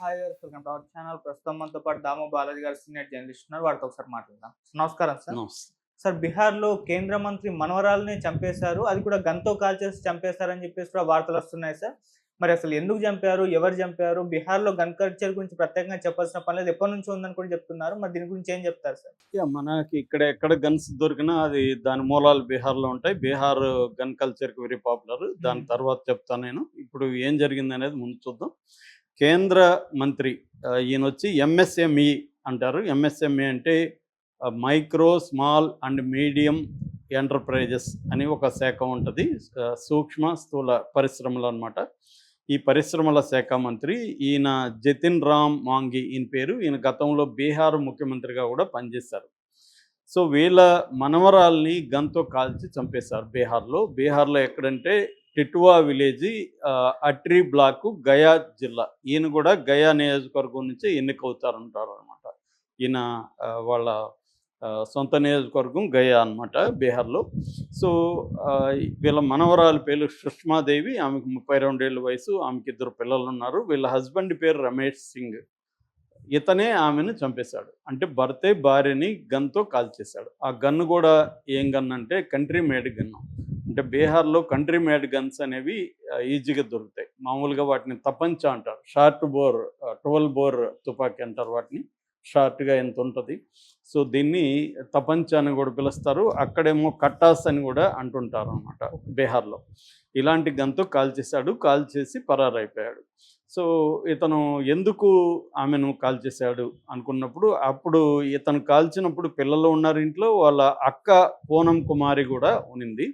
Hi గారు, welcome to our channel. ప్రస్తుతం మనతో పాటు దామో బాలాజీ గారు సీనియర్ జర్నలిస్ట్ ఉన్నారు. వారితో ఒకసారి మాట్లాడదాం. నమస్కారం సార్. నమస్తే. సార్, బీహార్‌లో కేంద్ర మంత్రి మనవరాల్ని చంపేశారు. అది కూడా గన్‌తో కాల్చేసి చంపేశారని చెప్పేసి కూడా వార్తలు వస్తున్నాయి సార్. మరి అసలు ఎందుకు చంపారు? ఎవరు చంపారు? బీహార్‌లో గన్ కల్చర్ గురించి ప్రత్యేకంగా చెప్పాల్సిన పని లేదు. ఎప్పటి నుంచో ఉందని కూడా చెప్తున్నారు. మరి దీని గురించి ఏం చెప్తారు సార్? మనకి ఇక్కడ ఎక్కడ గన్స్ దొరికినా అది దాని మూలాలు బీహార్‌లో ఉంటాయి. బీహార్ గన్ కల్చర్‌కి వెరీ పాపులర్. దాని తర్వాత చెప్తాను నేను. ఇప్పుడు ఏం జరిగిందనేది ముందు చూద్దాం. కేంద్ర మంత్రి ఈయనొచ్చి ఎంఎస్ఎంఈ అంటారు. ఎంఎస్ఎంఈ అంటే micro, small and medium enterprises అని ఒక శాఖ ఉంటది. సూక్ష్మ, స్థూల పరిశ్రమలు అనమాట. ఈ పరిశ్రమల శాఖ మంత్రి ఈయన జతిన్ రామ్ మాంఘీ ఈయన పేరు. ఈయన గతంలో బీహార్ ముఖ్యమంత్రిగా కూడా పనిచేశారు. సో వీళ్ళ మనవరాల్ని గన్‌తో కాల్చి చంపేశారు బీహార్‌లో. బీహార్‌లో ఎక్కడంటే టిట్వా విలేజీ, అట్రీ బ్లాకు, గయా జిల్లా. ఈయన కూడా గయా నియోజకవర్గం నుంచి ఎన్నికవుతారంటారనమాట. ఈయన వాళ్ళ సొంత నియోజకవర్గం గయా అనమాట బీహార్‌లో. సో వీళ్ళ మనవరాలి పేరు సుష్మాదేవి. ఆమెకు 32 ఏళ్ళ వయసు. ఆమెకి 2 పిల్లలున్నారు. వీళ్ళ హస్బెండ్ పేరు రమేష్ సింగ్. ఇతనే ఆమెను చంపేశాడు. అంటే భర్తే భార్యని గన్‌తో కాల్చేశాడు. ఆ గన్ కూడా ఏం గన్ అంటే కంట్రీ మేడ్ గన్ను. అంటే బీహార్‌లో కంట్రీ మేడ్ గన్స్ అనేవి ఈజీగా దొరుకుతాయి. మామూలుగా వాటిని తపంచా అంటారు. షార్ట్ బోర్ 12 బోర్ తుపాకీ అంటారు వాటిని. షార్ట్‌గా ఎంత ఉంటది. సో దీన్ని తపంచా అని కూడా పిలుస్తారు. అక్కడేమో కట్టాస్ అని కూడా అంటుంటారనమాట బీహార్‌లో. ఇలాంటి గన్‌తో కాల్చేశాడు. కాల్చేసి పరారైపోయాడు. సో ఇతను ఎందుకు ఆమెను కాల్చేశాడు అనుకున్నప్పుడు, అప్పుడు ఇతను కాల్చినప్పుడు పిల్లలు ఉన్నారు ఇంట్లో. వాళ్ళ అక్క పూనం కుమారి కూడా ఉన్నింది.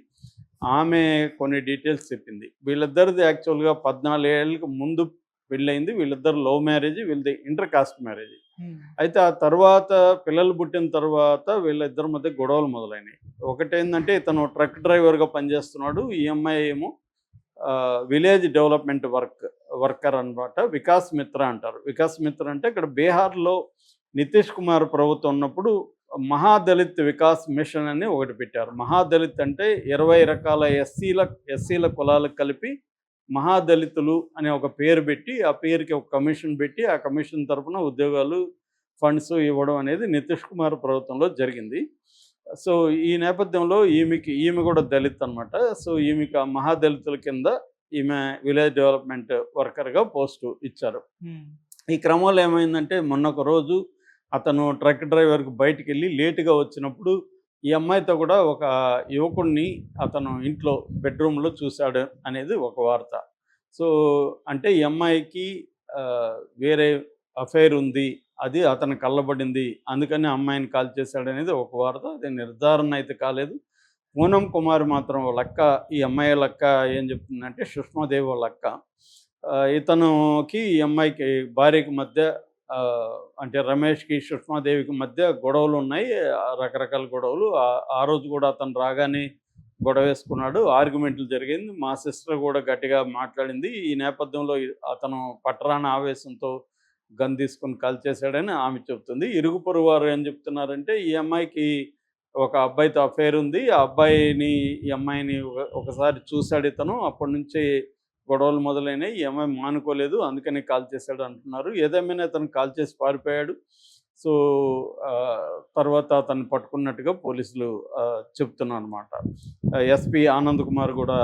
ఆమె కొన్ని డీటెయిల్స్ చెప్పింది. వీళ్ళిద్దరిది యాక్చువల్‌గా 14 ఏళ్ళకి ముందు పెళ్ళయింది. వీళ్ళిద్దరు లవ్ మ్యారేజ్, వీళ్ళది ఇంటర్ కాస్ట్ మ్యారేజ్. అయితే ఆ తర్వాత పిల్లలు పుట్టిన తర్వాత వీళ్ళిద్దరి మధ్య గొడవలు మొదలైనాయి. ఒకటేందంటే ఇతను ట్రక్ డ్రైవర్‌గా పనిచేస్తున్నాడు. ఈ అమ్మాయి ఏమో విలేజ్ డెవలప్మెంట్ వర్కర్ అనమాట. వికాస్ మిత్ర అంటారు. వికాస్ మిత్ర అంటే ఇక్కడ బీహార్‌లో నితీష్ కుమార్ ప్రభుత్వం ఉన్నప్పుడు మహాదళిత్ వికాస్ మిషన్ అని ఒకటి పెట్టారు. మహాదళిత్ అంటే 20 రకాల ఎస్సీల కులాలకు కలిపి మహాదళితులు అనే ఒక పేరు పెట్టి, ఆ పేరుకి ఒక కమిషన్ పెట్టి, ఆ కమిషన్ తరపున ఉద్యోగాలు, ఫండ్స్ ఇవ్వడం అనేది నితీష్ కుమార్ ప్రభుత్వంలో జరిగింది. సో ఈ నేపథ్యంలో ఈమె కూడా దళిత్ అనమాట. సో ఈమెకి ఆ మహాదళితుల కింద ఈమె విలేజ్ డెవలప్మెంట్ వర్కర్‌గా పోస్టు ఇచ్చారు. ఈ క్రమంలో ఏమైందంటే మొన్న ఒక రోజు అతను ట్రక్ డ్రైవర్‌కి బయటికెళ్ళి లేట్‌గా వచ్చినప్పుడు ఈ అమ్మాయితో కూడా ఒక యువకుడిని అతను ఇంట్లో బెడ్‌రూమ్‌లో చూశాడు అనేది ఒక వార్త. సో అంటే ఈ అమ్మాయికి వేరే అఫైర్ ఉంది. అది అతనికి కళ్ళబడింది. అందుకని అమ్మాయిని కాల్చేశాడనేది ఒక వార్త. అది నిర్ధారణ అయితే కాలేదు. పూనం కుమార్ మాత్రం వాళ్ళ అక్క, ఈ అమ్మాయి వాళ్ళ అక్క ఏం చెప్తుందంటే సుష్మాదేవి వాళ్ళ అక్క. ఇతనుకి ఈ అమ్మాయికి భార్యకి మధ్య అంటే రమేష్‌కి, సుష్మాదేవికి మధ్య గొడవలున్నాయి. రకరకాల గొడవలు. ఆ రోజు కూడా అతను రాగానే గొడవేసుకున్నాడు. ఆర్గ్యుమెంట్లు జరిగింది. మా సిస్టర్ కూడా గట్టిగా మాట్లాడింది. ఈ నేపథ్యంలో అతను పట్టరాని ఆవేశంతో గన్ తీసుకొని కాల్చేశాడని ఆమె చెప్తుంది. ఇరుగు పొరుగు వారు ఏం చెప్తున్నారంటే ఈ అమ్మాయికి ఒక అబ్బాయితో అఫైర్ ఉంది. ఆ అబ్బాయిని ఈ అమ్మాయిని ఒకసారి చూసాడు ఇతను. అప్పటినుంచి గొడవలు మొదలైనయి. ఈ అమ్మాయి మానుకోలేదు. అందుకని కాల్చేశాడు అంటున్నారు. ఏదేమైనా ఇతను కాల్చేసి పారిపోయాడు. సో తర్వాత అతన్ని పట్టుకున్నట్టుగా పోలీసులు చెప్తున్నారన్నమాట. ఎస్పీ ఆనంద్ కుమార్ కూడా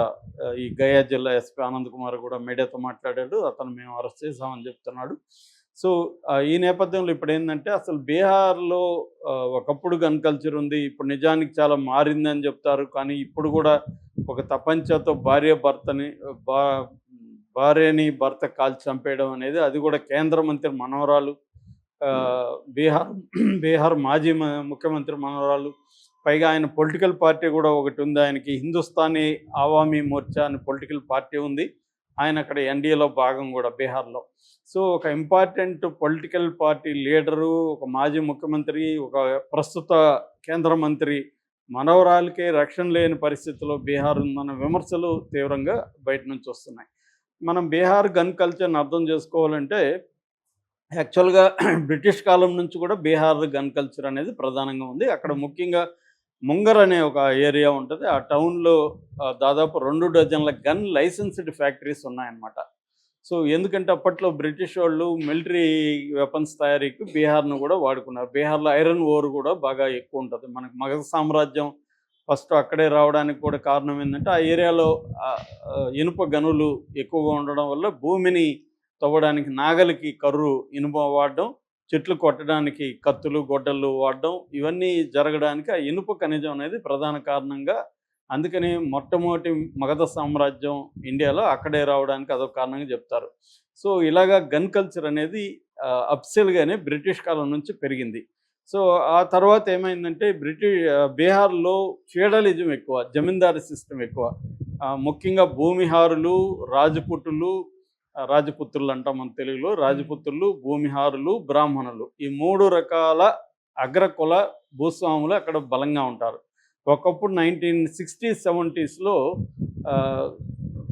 ఈ గయా జిల్లా ఎస్పీ ఆనంద్ కుమార్ కూడా మీడియాతో మాట్లాడాడు. అతను మేము అరెస్ట్ చేశామని చెప్తున్నాడు. సో ఈ నేపథ్యంలో ఇప్పుడేందంటే అసలు బీహార్‌లో ఒకప్పుడు గన్ కల్చర్ ఉంది. ఇప్పుడు నిజానికి చాలా మారిందని చెప్తారు. కానీ ఇప్పుడు కూడా ఒక తపంచాతో భా భార్యని భర్త కాల్చి చంపేయడం అనేది, అది కూడా కేంద్ర మంత్రి మనవరాలు, బీహార్ బీహార్ మాజీ ముఖ్యమంత్రి మనవరాలు. పైగా ఆయన పొలిటికల్ పార్టీ కూడా ఒకటి ఉంది. ఆయనకి హిందుస్థానీ అవామీ మోర్చా అని పొలిటికల్ పార్టీ ఉంది. ఆయన అక్కడ ఎన్డీఏలో భాగం కూడా బీహార్‌లో. సో ఒక ఇంపార్టెంట్ పొలిటికల్ పార్టీ లీడరు, ఒక మాజీ ముఖ్యమంత్రి, ఒక ప్రస్తుత కేంద్ర మంత్రి మనవరాలకే రక్షణ లేని పరిస్థితిలో బీహార్ ఉందన్న విమర్శలు తీవ్రంగా బయట నుంచి వస్తున్నాయి. మనం బీహార్ గన్ కల్చర్‌ని అర్థం చేసుకోవాలంటే యాక్చువల్‌గా బ్రిటిష్ కాలం నుంచి కూడా బీహార్ గన్ కల్చర్ అనేది ప్రధానంగా ఉంది. అక్కడ ముఖ్యంగా ముంగర్ అనే ఒక ఏరియా ఉంటది. ఆ టౌన్‌లో దాదాపు 2 డజన్ల గన్ లైసెన్స్డ్ ఫ్యాక్టరీస్ ఉన్నాయన్నమాట. సో ఎందుకంటే అప్పట్లో బ్రిటిష్ వాళ్ళు మిలిటరీ వెపన్స్ తయారీకి బీహార్ను కూడా వాడుకున్నారు. బీహార్లో ఐరన్ ఓర్ కూడా బాగా ఎక్కువ ఉంటుంది. మనకు మగధ సామ్రాజ్యం ఫస్ట్ అక్కడే రావడానికి కూడా కారణం ఏంటంటే ఆ ఏరియాలో ఇనుప గనులు ఎక్కువగా ఉండడం వల్ల భూమిని తవ్వడానికి నాగలికి కర్రు ఇనుప వాడడం, చెట్లు కొట్టడానికి కత్తులు గొడ్డళ్ళు వాడడం, ఇవన్నీ జరగడానికి ఆ ఇనుప ఖనిజం అనేది ప్రధాన కారణంగా. అందుకని మొట్టమొదటి మగధ సామ్రాజ్యం ఇండియాలో అక్కడే రావడానికి అదొక కారణంగా చెప్తారు. సో ఇలాగా గన్ కల్చర్ అనేది అఫ్సెల్గానే బ్రిటిష్ కాలం నుంచి పెరిగింది. సో ఆ తర్వాత ఏమైందంటే బీహార్లో ఫ్యూడలిజం ఎక్కువ, జమీందారీ సిస్టమ్ ఎక్కువ. ముఖ్యంగా భూమిహారులు, రాజపుటులు, రాజపుత్రులు అంటాం మన తెలుగులో, రాజపుత్రులు, భూమిహారులు, బ్రాహ్మణులు, ఈ 3 రకాల అగ్రకుల భూస్వాములు అక్కడ బలంగా ఉంటారు. ఒకప్పుడు 1960s 70sలో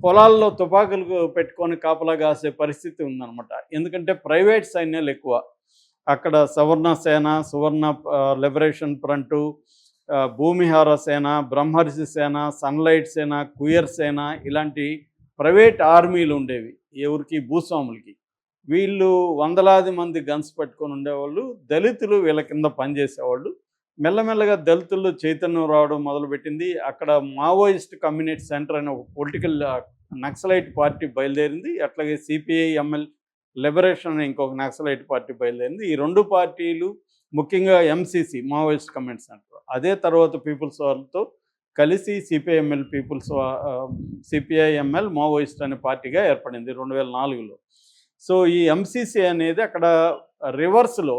పొలాల్లో తుపాకులు పెట్టుకొని కాపలా కాసే పరిస్థితి ఉందన్నమాట. ఎందుకంటే ప్రైవేట్ సైన్యాలు ఎక్కువ. అక్కడ సవర్ణ సేన, సువర్ణ లిబరేషన్ ఫ్రంటు, భూమిహార సేన, బ్రహ్మర్షి సేన, సన్లైట్ సేన, కుయర్ సేన, ఇలాంటి ప్రైవేట్ ఆర్మీలు ఉండేవి ఎవరికి, భూస్వాములకి. వీళ్ళు వందలాది మంది గన్స్ పట్టుకొని ఉండేవాళ్ళు. దళితులు వీళ్ళ కింద పనిచేసేవాళ్ళు. మెల్లమెల్లగా దళితుల్లో చైతన్యం రావడం మొదలుపెట్టింది. అక్కడ మావోయిస్ట్ కమ్యూనిటీ సెంటర్ అనే ఒక పొలిటికల్ నక్సలైట్ పార్టీ బయలుదేరింది. అట్లాగే సిపిఐ-ఎంఎల్ లిబరేషన్ అనే ఇంకొక నక్సలైట్ పార్టీ బయలుదేరింది. ఈ 2 పార్టీలు ముఖ్యంగా ఎంసీసీ మావోయిస్ట్ కమ్యూనిటీ సెంటర్, అదే తర్వాత పీపుల్స్ వార్తో కలిసి సిపిఐ-ఎంఎల్ మావోయిస్ట్ అనే పార్టీగా ఏర్పడింది 2004లో. సో ఈ ఎంసీసీ అనేది అక్కడ రివర్స్లో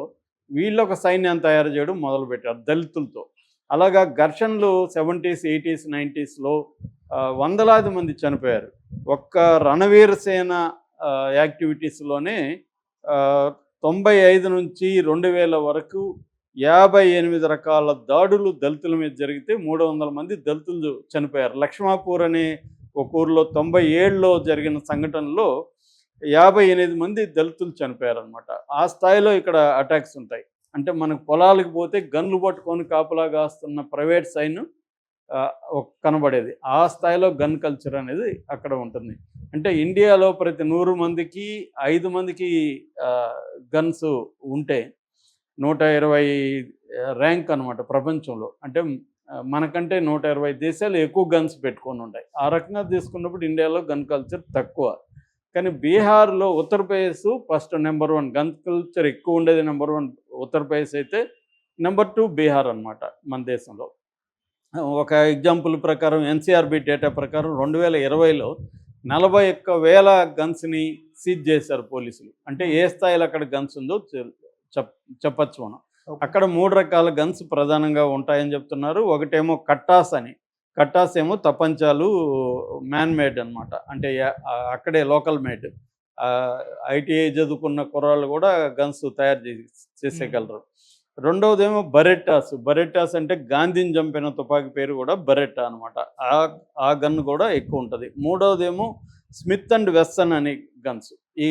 వీళ్ళొక సైన్యాన్ని తయారు చేయడం మొదలుపెట్టారు దళితులతో. అలాగా ఘర్షణలు 70s 80s 90sలో వందలాది మంది చనిపోయారు. ఒక్క రణవీర సేన యాక్టివిటీస్లోనే 95 నుంచి 2000 వరకు 58 రకాల దాడులు దళితుల మీద జరిగితే 300 మంది దళితులు చనిపోయారు. లక్ష్మాపూర్ అనే ఒక ఊరిలో 97లో జరిగిన సంఘటనలో 58 మంది దళితులు చనిపోయారనమాట. ఆ స్థాయిలో ఇక్కడ అటాక్స్ ఉంటాయి. అంటే మనకు పొలాలకు పోతే గన్లు పట్టుకొని కాపలా కాస్తున్న ప్రైవేట్ సైన్యం కనబడేది. ఆ స్థాయిలో గన్ కల్చర్ అనేది అక్కడ ఉంటుంది. అంటే ఇండియాలో ప్రతి 100 మందికి 5 మందికి గన్స్ ఉంటే 120 ర్యాంక్ అనమాట ప్రపంచంలో. అంటే మనకంటే 120 దేశాలు ఎక్కువ గన్స్ పెట్టుకొని ఉంటాయి. ఆ రకంగా తీసుకున్నప్పుడు ఇండియాలో గన్ కల్చర్ తక్కువ. కానీ బీహార్లో Uttar Pradesh first number 1 gun culture ఎక్కువ ఉండేది. నెంబర్ 1 ఉత్తరప్రదేశ్ అయితే, నెంబర్ 2 బీహార్ అనమాట మన దేశంలో. ఒక ఎగ్జాంపుల్ ప్రకారం ఎన్సీఆర్బీ డేటా ప్రకారం 2020లో 41,000 గన్స్ని సీజ్ చేశారు పోలీసులు. అంటే ఏ స్థాయిలో అక్కడ గన్స్ ఉందో చెప్పచ్చు మనం. అక్కడ 3 రకాల గన్స్ ప్రధానంగా ఉంటాయని చెప్తున్నారు. ఒకటేమో కట్టాస్ అని. కట్టాస్ ఏమో తపంచాలు, మ్యాన్ మేడ్ అనమాట. అంటే అక్కడే లోకల్ మేడ్. ఐటీఐ చదువుకున్న కుర్రాళ్ళు కూడా గన్స్ తయారు చేసేయగలరు. రెండవదేమో బరెట్టాస్. బరెట్టాస్ అంటే గాంధీని చంపిన తుపాకీ పేరు కూడా బరెట్టా అనమాట. ఆ గన్ కూడా ఎక్కువ ఉంటుంది. మూడవదేమో స్మిత్ అండ్ వెస్సన్ అని గన్స్. ఈ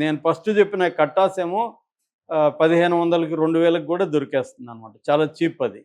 నేను ఫస్ట్ చెప్పిన కట్టాస్ ఏమో 1500కి 2000కి కూడా దొరికేస్తుంది అనమాట. చాలా చీప్ అది.